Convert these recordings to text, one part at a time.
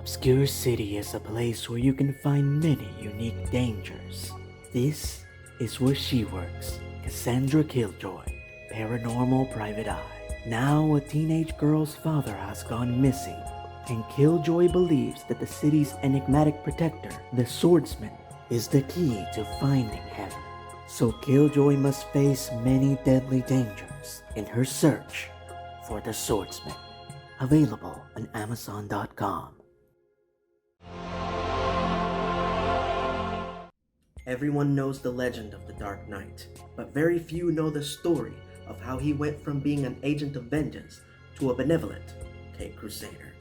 Obscure City is a place where you can find many unique dangers. This is where she works, Cassandra Killjoy, paranormal private eye. Now a teenage girl's father has gone missing, and Killjoy believes that the city's enigmatic protector, the swordsman, is the key to finding heaven. So Killjoy must face many deadly dangers in her search for the swordsman. Available on Amazon.com. Everyone knows the legend of the Dark Knight, but very few know the story of how he went from being an agent of vengeance to a benevolent Crusader.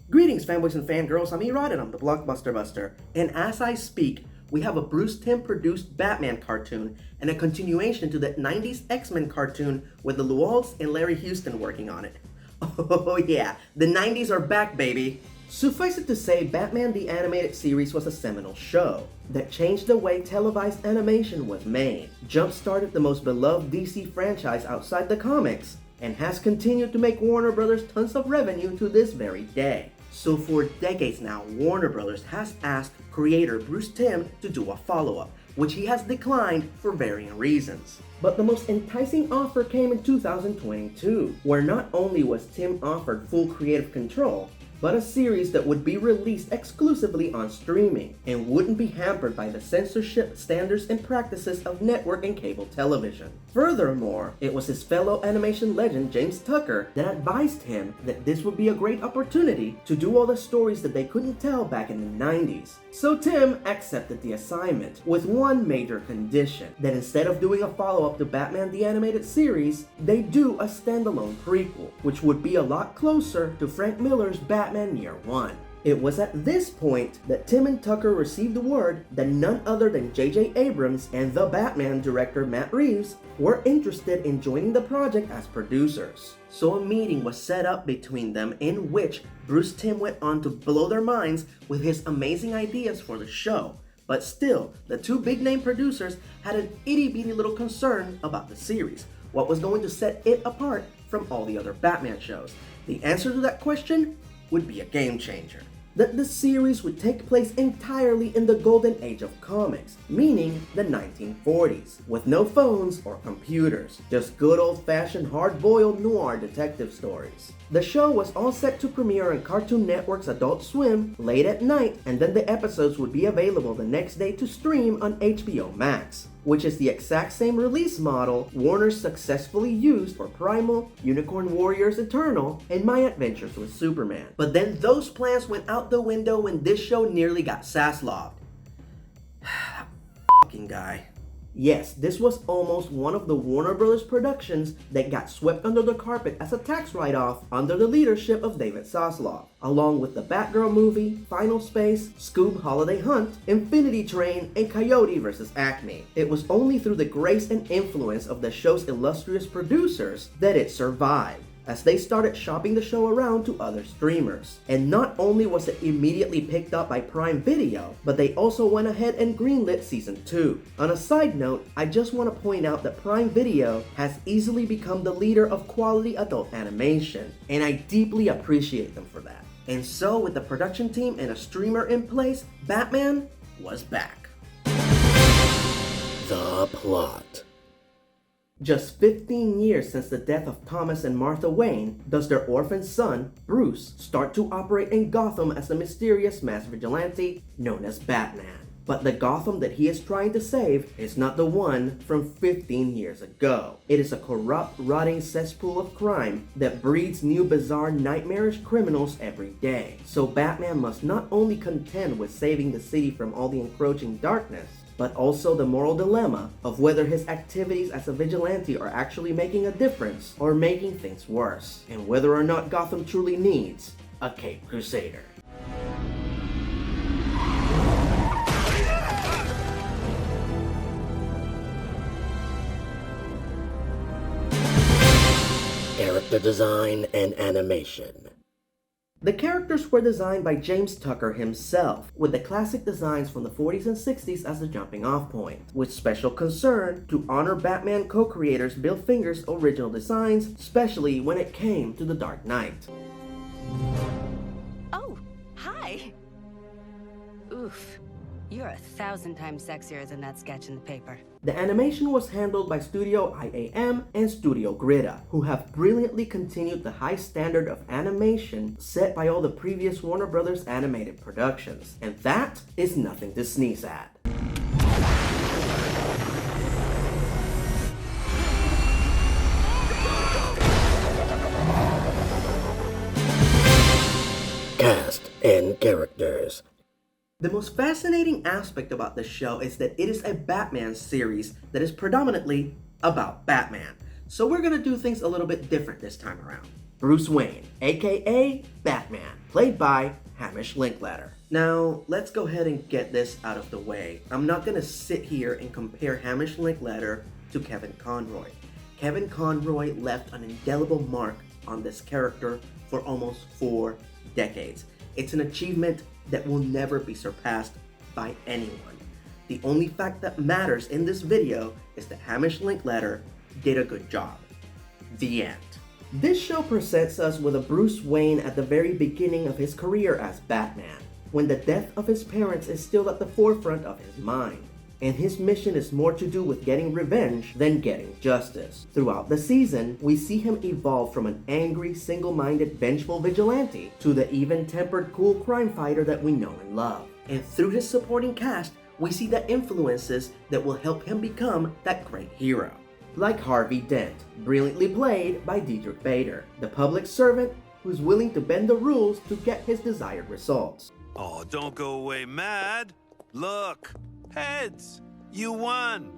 Greetings, fanboys and fangirls. I'm Erod and I'm the Blockbuster Buster. And as I speak, we have a Bruce Timm produced Batman cartoon and a continuation to that 90s X-Men cartoon with the Llewellys and Larry Houston working on it. Oh yeah, the 90s are back, baby! Suffice it to say, Batman the Animated Series was a seminal show that changed the way televised animation was made, jump-started the most beloved DC franchise outside the comics, and has continued to make Warner Brothers tons of revenue to this very day. So for decades now, Warner Brothers has asked creator Bruce Timm to do a follow-up, which he has declined for varying reasons. But the most enticing offer came in 2022, where not only was Timm offered full creative control, but a series that would be released exclusively on streaming and wouldn't be hampered by the censorship standards and practices of network and cable television. Furthermore, it was his fellow animation legend James Tucker that advised him that this would be a great opportunity to do all the stories that they couldn't tell back in the 90s. So Timm accepted the assignment with one major condition: that instead of doing a follow-up to Batman the Animated Series, they do a standalone prequel, which would be a lot closer to Frank Miller's Batman Year One. It was at this point that Timm and Tucker received the word that none other than J.J. Abrams and the Batman director Matt Reeves were interested in joining the project as producers. So a meeting was set up between them in which Bruce Timm went on to blow their minds with his amazing ideas for the show. But still, the two big-name producers had an itty-bitty little concern about the series. What was going to set it apart from all the other Batman shows? The answer to that question would be a game changer. That the series would take place entirely in the golden age of comics, meaning the 1940s, with no phones or computers, just good old-fashioned hard-boiled noir detective stories. The show was all set to premiere on Cartoon Network's Adult Swim late at night, and then the episodes would be available the next day to stream on HBO Max, which is the exact same release model Warner successfully used for Primal, Unicorn Warriors Eternal, and My Adventures with Superman. But then those plans went out the window when this show nearly got Sasloved. Fucking guy. Yes, this was almost one of the Warner Brothers productions that got swept under the carpet as a tax write-off under the leadership of David Zaslav, along with the Batgirl movie, Final Space, Scoob Holiday Hunt, Infinity Train, and Coyote vs. Acme. It was only through the grace and influence of the show's illustrious producers that it survived, as they started shopping the show around to other streamers. And not only was it immediately picked up by Prime Video, but they also went ahead and greenlit Season 2. On a side note, I just want to point out that Prime Video has easily become the leader of quality adult animation, and I deeply appreciate them for that. And so, with the production team and a streamer in place, Batman was back. The plot. Just 15 years since the death of Thomas and Martha Wayne does their orphan son, Bruce, start to operate in Gotham as the mysterious mass vigilante known as Batman. But the Gotham that he is trying to save is not the one from 15 years ago. It is a corrupt, rotting cesspool of crime that breeds new bizarre, nightmarish criminals every day. So Batman must not only contend with saving the city from all the encroaching darkness, but also the moral dilemma of whether his activities as a vigilante are actually making a difference or making things worse, and whether or not Gotham truly needs a Caped Crusader. Character design and animation. The characters were designed by James Tucker himself, with the classic designs from the 40s and 60s as the jumping off point, with special concern to honor Batman co-creators Bill Finger's original designs, especially when it came to The Dark Knight. Oh, hi. Oof. You're 1,000 times sexier than that sketch in the paper. The animation was handled by Studio IAM and Studio Grida, who have brilliantly continued the high standard of animation set by all the previous Warner Bros. Animated productions, and that is nothing to sneeze at. Cast and characters. The most fascinating aspect about the show is that it is a Batman series that is predominantly about Batman. So we're gonna do things a little bit different this time around. Bruce Wayne, aka Batman, played by Hamish Linklater. Now, let's go ahead and get this out of the way. I'm not gonna sit here and compare Hamish Linklater to Kevin Conroy. Kevin Conroy left an indelible mark on this character for almost 4 decades. It's an achievement that will never be surpassed by anyone. The only fact that matters in this video is that Hamish Linklater did a good job. The end. This show presents us with a Bruce Wayne at the very beginning of his career as Batman, when the death of his parents is still at the forefront of his mind, and his mission is more to do with getting revenge than getting justice. Throughout the season, we see him evolve from an angry, single-minded, vengeful vigilante to the even-tempered, cool crime fighter that we know and love. And through his supporting cast, we see the influences that will help him become that great hero. Like Harvey Dent, brilliantly played by Diedrich Bader, the public servant who's willing to bend the rules to get his desired results. Oh, don't go away mad. Look. Heads! You won!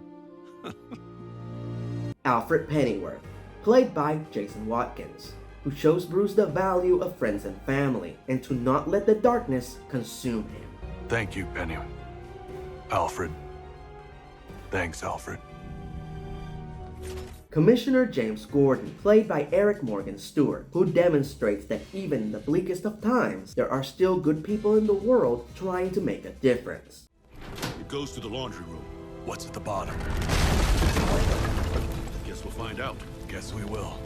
Alfred Pennyworth, played by Jason Watkins, who shows Bruce the value of friends and family, and to not let the darkness consume him. Thank you, Pennyworth. Alfred. Thanks, Alfred. Commissioner James Gordon, played by Eric Morgan Stewart, who demonstrates that even in the bleakest of times, there are still good people in the world trying to make a difference. It goes to the laundry room. What's at the bottom? Guess we'll find out. Guess we will.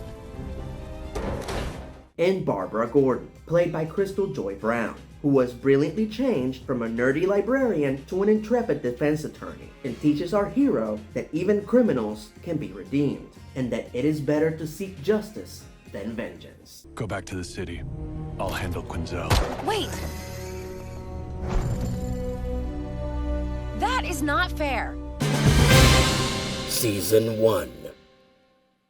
And Barbara Gordon, played by Crystal Joy Brown, who was brilliantly changed from a nerdy librarian to an intrepid defense attorney, and teaches our hero that even criminals can be redeemed, and that it is better to seek justice than vengeance. Go back to the city. I'll handle Quinzel. Wait! That is not fair! Season 1.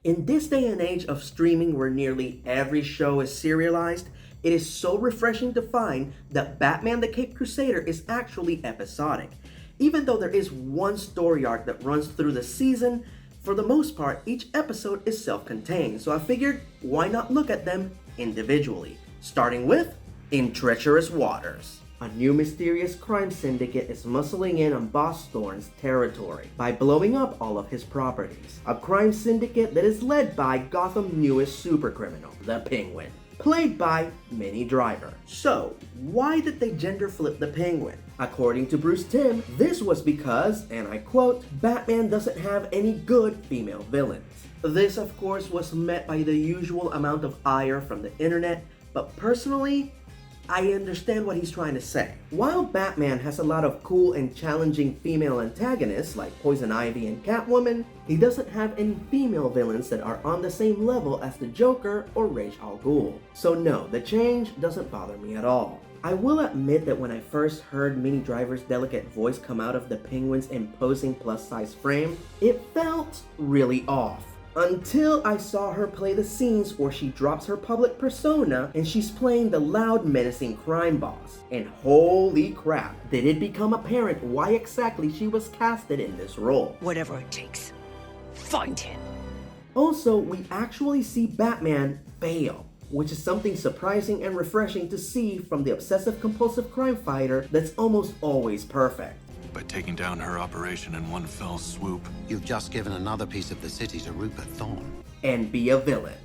In this day and age of streaming where nearly every show is serialized, it is so refreshing to find that Batman the Caped Crusader is actually episodic. Even though there is one story arc that runs through the season, for the most part, each episode is self-contained, so I figured, why not look at them individually? Starting with In Treacherous Waters. A new mysterious crime syndicate is muscling in on Boss Thorne's territory by blowing up all of his properties. A crime syndicate that is led by Gotham's newest supercriminal, the Penguin, played by Minnie Driver. So, why did they gender flip the Penguin? According to Bruce Timm, this was because, and I quote, Batman doesn't have any good female villains. This, of course, was met by the usual amount of ire from the internet, but personally, I understand what he's trying to say. While Batman has a lot of cool and challenging female antagonists like Poison Ivy and Catwoman, he doesn't have any female villains that are on the same level as the Joker or Ra's al Ghul. So no, the change doesn't bother me at all. I will admit that when I first heard Minnie Driver's delicate voice come out of the Penguin's imposing plus-size frame, it felt really off. Until I saw her play the scenes where she drops her public persona and she's playing the loud, menacing crime boss. And holy crap, did it become apparent why exactly she was casted in this role. Whatever it takes. Find him. Also, we actually see Batman fail, which is something surprising and refreshing to see from the obsessive-compulsive crime fighter that's almost always perfect. By taking down her operation in one fell swoop. You've just given another piece of the city to Rupert Thorne. And be a villain.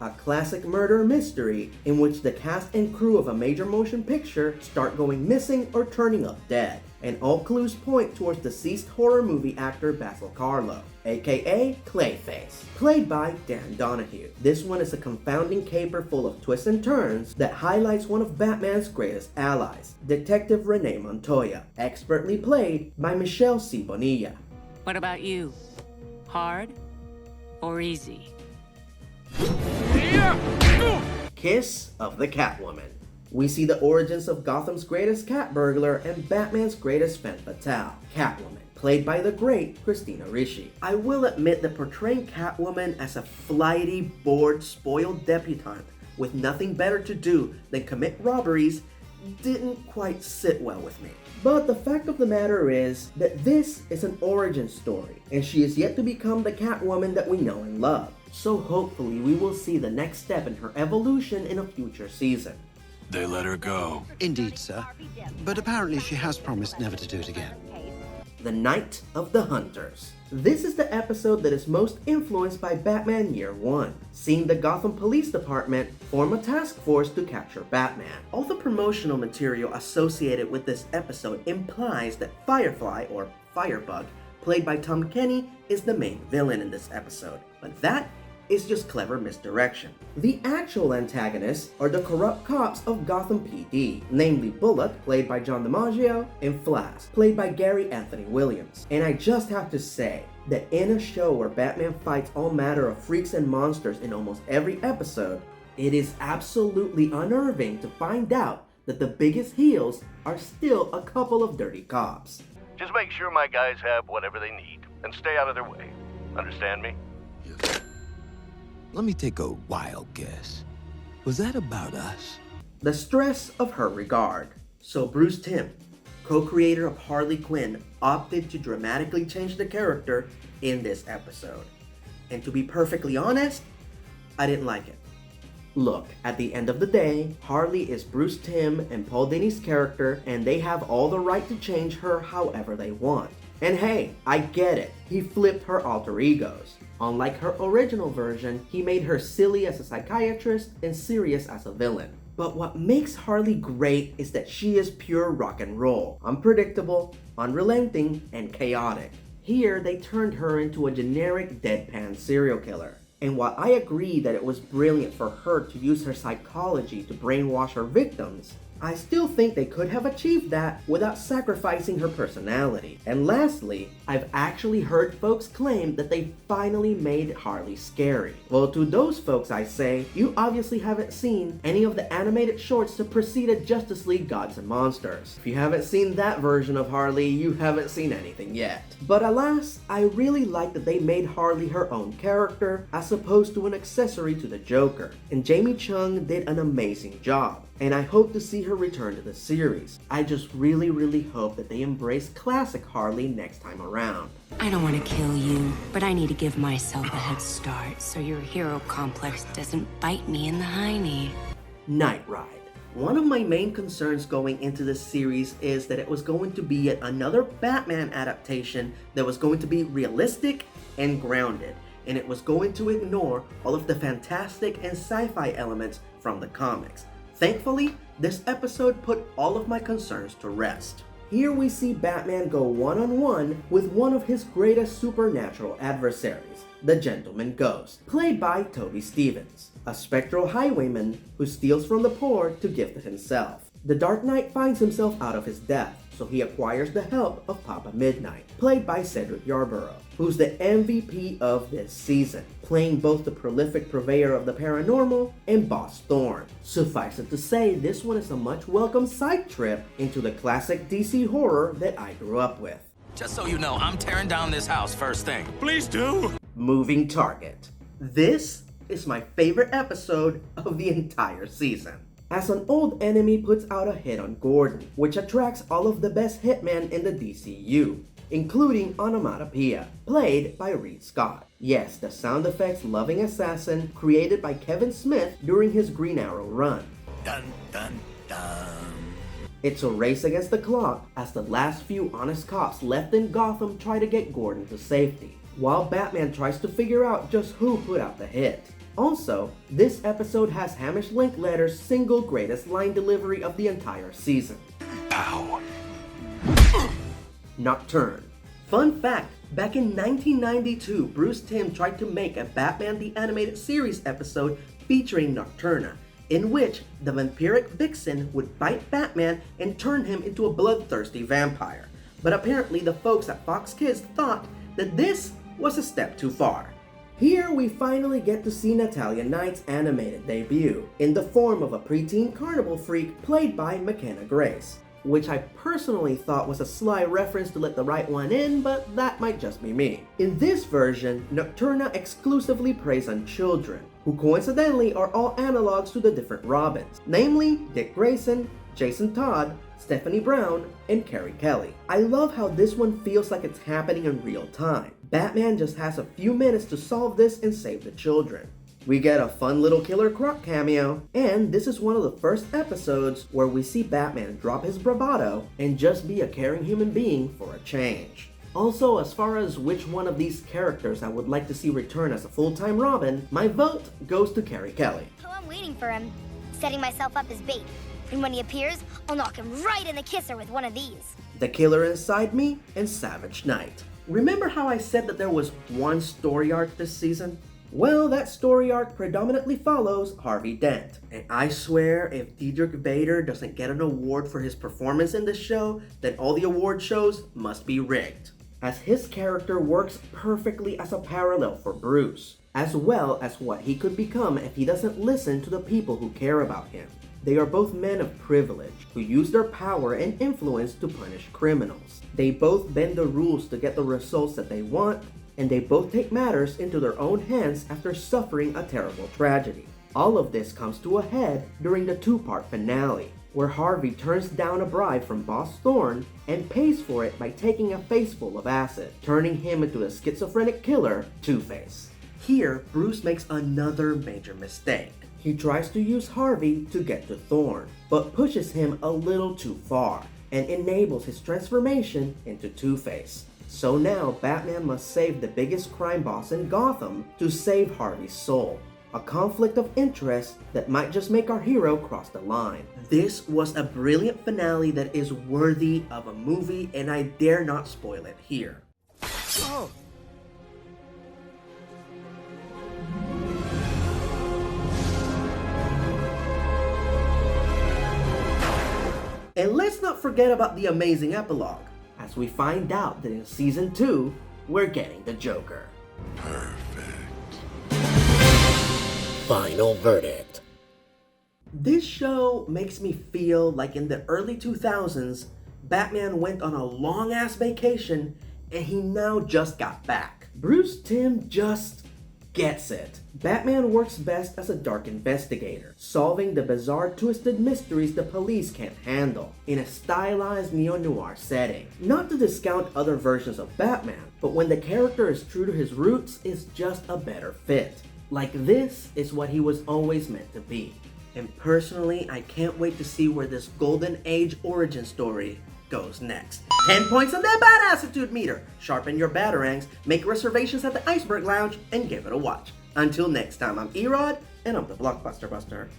a classic murder mystery in which the cast and crew of a major motion picture start going missing or turning up dead, and all clues point towards deceased horror movie actor Basil Karlo, aka Clayface, played by Dan Donahue. This one is a confounding caper full of twists and turns that highlights one of Batman's greatest allies, Detective Renee Montoya, expertly played by Michelle C. Bonilla. What about you? Hard or easy? Kiss of the Catwoman. We see the origins of Gotham's greatest cat burglar and Batman's greatest femme fatale, Catwoman, played by the great Christina Ricci. I will admit that portraying Catwoman as a flighty, bored, spoiled debutante with nothing better to do than commit robberies didn't quite sit well with me. But the fact of the matter is that this is an origin story, and she is yet to become the Catwoman that we know and love. So hopefully we will see the next step in her evolution in a future season. They let her go. Indeed, sir. But apparently she has promised never to do it again. The Night of the Hunters. This is the episode that is most influenced by Batman Year One, seeing the Gotham Police Department form a task force to capture Batman. All the promotional material associated with this episode implies that Firefly, or Firebug, played by Tom Kenny, is the main villain in this episode, but that is just clever misdirection. The actual antagonists are the corrupt cops of Gotham PD, namely Bullock, played by John DiMaggio, and Flash, played by Gary Anthony Williams. And I just have to say that in a show where Batman fights all manner of freaks and monsters in almost every episode, it is absolutely unnerving to find out that the biggest heels are still a couple of dirty cops. Just make sure my guys have whatever they need, and stay out of their way. Understand me? Yes. Let me take a wild guess. Was that about us? The stress of her regard. So Bruce Timm, co-creator of Harley Quinn, opted to dramatically change the character in this episode. And to be perfectly honest, I didn't like it. Look, at the end of the day, Harley is Bruce Timm and Paul Dini's character, and they have all the right to change her however they want. And hey, I get it, he flipped her alter egos. Unlike her original version, he made her silly as a psychiatrist and serious as a villain. But what makes Harley great is that she is pure rock and roll, unpredictable, unrelenting, and chaotic. Here, they turned her into a generic deadpan serial killer. And while I agree that it was brilliant for her to use her psychology to brainwash her victims, I still think they could have achieved that without sacrificing her personality. And lastly, I've actually heard folks claim that they finally made Harley scary. Well, to those folks I say, you obviously haven't seen any of the animated shorts that preceded Justice League Gods and Monsters. If you haven't seen that version of Harley, you haven't seen anything yet. But alas, I really like that they made Harley her own character as opposed to an accessory to the Joker. And Jamie Chung did an amazing job, and I hope to see her return to the series. I just really hope that they embrace classic Harley next time around. I don't want to kill you, but I need to give myself a head start so your hero complex doesn't bite me in the hiney. Night Ride. One of my main concerns going into this series is that it was going to be yet another Batman adaptation that was going to be realistic and grounded, and it was going to ignore all of the fantastic and sci-fi elements from the comics. Thankfully, this episode put all of my concerns to rest. Here we see Batman go one-on-one with one of his greatest supernatural adversaries, the Gentleman Ghost, played by Toby Stephens, a spectral highwayman who steals from the poor to give to himself. The Dark Knight finds himself out of his depth, so he acquires the help of Papa Midnight, played by Cedric Yarborough, who's the MVP of this season, playing both the prolific purveyor of the paranormal and Boss Thorne. Suffice it to say, this one is a much welcome side trip into the classic DC horror that I grew up with. Just so you know, I'm tearing down this house first thing. Please do! Moving Target. This is my favorite episode of the entire season, as an old enemy puts out a hit on Gordon, which attracts all of the best hitmen in the DCU, including Onomatopoeia, played by Reed Scott. Yes, the sound effects loving assassin created by Kevin Smith during his Green Arrow run. Dun dun dun. It's a race against the clock as the last few honest cops left in Gotham try to get Gordon to safety, while Batman tries to figure out just who put out the hit. Also, this episode has Hamish Linklater's single greatest line delivery of the entire season. Pow. Nocturne. Fun fact, back in 1992, Bruce Timm tried to make a Batman the Animated Series episode featuring Nocturna, in which the vampiric vixen would bite Batman and turn him into a bloodthirsty vampire. But apparently the folks at Fox Kids thought that this was a step too far. Here we finally get to see Natalia Knight's animated debut, in the form of a preteen carnival freak played by McKenna Grace, which I personally thought was a sly reference to let the right one in, but that might just be me. In this version, Nocturna exclusively preys on children, who coincidentally are all analogs to the different Robins, namely Dick Grayson, Jason Todd, Stephanie Brown, and Carrie Kelly. I love how this one feels like it's happening in real time. Batman just has a few minutes to solve this and save the children. We get a fun little Killer Croc cameo, and this is one of the first episodes where we see Batman drop his bravado and just be a caring human being for a change. Also, as far as which one of these characters I would like to see return as a full-time Robin, my vote goes to Carrie Kelly. Oh, I'm waiting for him, setting myself up as bait. And when he appears, I'll knock him right in the kisser with one of these. The Killer Inside Me and Savage Knight. Remember how I said that there was one story arc this season? Well, that story arc predominantly follows Harvey Dent. And I swear, if Diedrich Bader doesn't get an award for his performance in this show, then all the award shows must be rigged, as his character works perfectly as a parallel for Bruce, as well as what he could become if he doesn't listen to the people who care about him. They are both men of privilege who use their power and influence to punish criminals. They both bend the rules to get the results that they want, and they both take matters into their own hands after suffering a terrible tragedy. All of this comes to a head during the two-part finale, where Harvey turns down a bribe from Boss Thorne and pays for it by taking a face full of acid, turning him into the schizophrenic killer Two-Face. Here, Bruce makes another major mistake. He tries to use Harvey to get to Thorne, but pushes him a little too far and enables his transformation into Two-Face. So now Batman must save the biggest crime boss in Gotham to save Harvey's soul. A conflict of interest that might just make our hero cross the line. This was a brilliant finale that is worthy of a movie, and I dare not spoil it here. Oh. And let's not forget about the amazing epilogue, as we find out that in Season 2, we're getting the Joker. Perfect. Final verdict. This show makes me feel like in the early 2000s, Batman went on a long-ass vacation and he now just got back. Bruce Timm just gets it. Batman works best as a dark investigator, solving the bizarre twisted mysteries the police can't handle, in a stylized neo-noir setting. Not to discount other versions of Batman, but when the character is true to his roots, it's just a better fit. Like this is what he was always meant to be. And personally, I can't wait to see where this Golden Age origin story goes next. 10 points on that badassitude meter. Sharpen your batarangs, make reservations at the Iceberg Lounge, and give it a watch. Until next time, I'm Erod, and I'm the Blockbuster Buster.